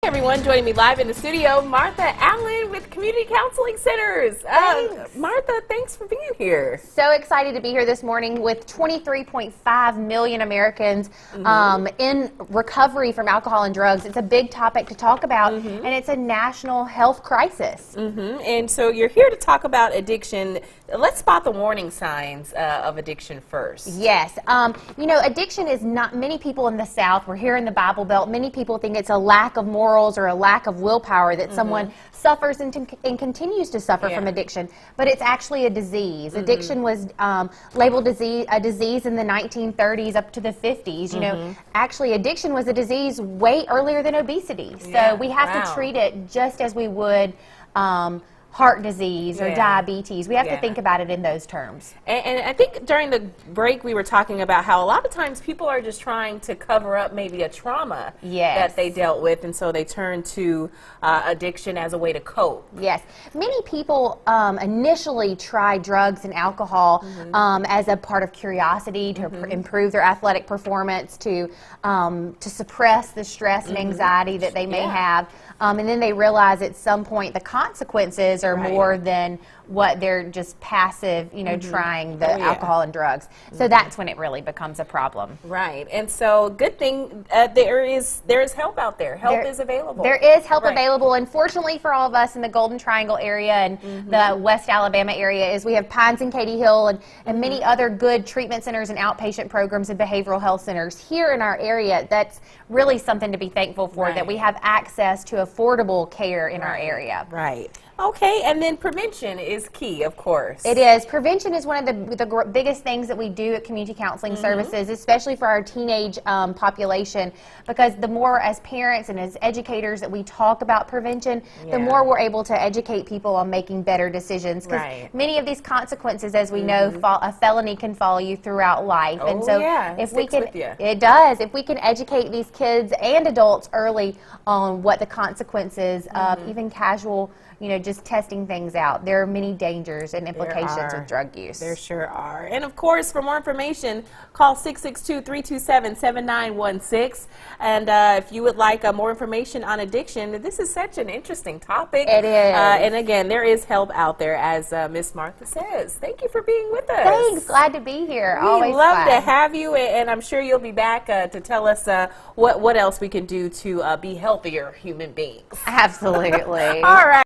Everyone joining me live in the studio, Martha Allen with Community Counseling Centers. Martha, thanks for being here. So excited to be here this morning with 23.5 million Americans in recovery from alcohol and drugs. It's a big topic to talk about, and it's a national health crisis. And so you're here to talk about addiction. Let's spot the warning signs of addiction first. Yes. You know, addiction is not, many people in the South, we're here in the Bible Belt, many people think it's a lack of morals or a lack of willpower that someone suffers and continues to suffer from addiction, but it's actually a disease. Addiction was labeled a disease in the 1930s up to the 50s. You know, actually addiction was a disease way earlier than obesity. So we have to treat it just as we would heart disease or diabetes. We have to think about it in those terms. And I think during the break we were talking about how a lot of times people are just trying to cover up maybe a trauma that they dealt with, and so they turn to addiction as a way to cope. Yes. Many people initially try drugs and alcohol as a part of curiosity, to improve their athletic performance, to suppress the stress and anxiety that they may have. And then they realize at some point the consequences are more than what they're just passive, you know, trying the alcohol and drugs. So that's when it really becomes a problem. Right. And so good thing there is help out there. Help is available. There is help available. And fortunately for all of us in the Golden Triangle area and the West Alabama area is we have Pines and Katy Hill and many other good treatment centers and outpatient programs and behavioral health centers here in our area. That's really something to be thankful for, that we have access to affordable care in our area. Right. Okay, and then prevention is key, of course. It is. Prevention is one of the biggest things that we do at Community Counseling Services, especially for our teenage population, because the more as parents and as educators that we talk about prevention, the more we're able to educate people on making better decisions. Because many of these consequences, as we know, a felony can follow you throughout life. And so if we can, it does. If we can educate these kids and adults early on what the consequences of even casual, you know, just testing things out. There are many dangers and implications of drug use. There sure are. And of course, for more information, call 662-327-7916. And if you would like more information on addiction, this is such an interesting topic. It is. And again, there is help out there, as Miss Martha says. Thank you for being with us. Thanks. Glad to be here. We love to have you, and I'm sure you'll be back to tell us what else we can do to be healthier human beings. Absolutely. All right.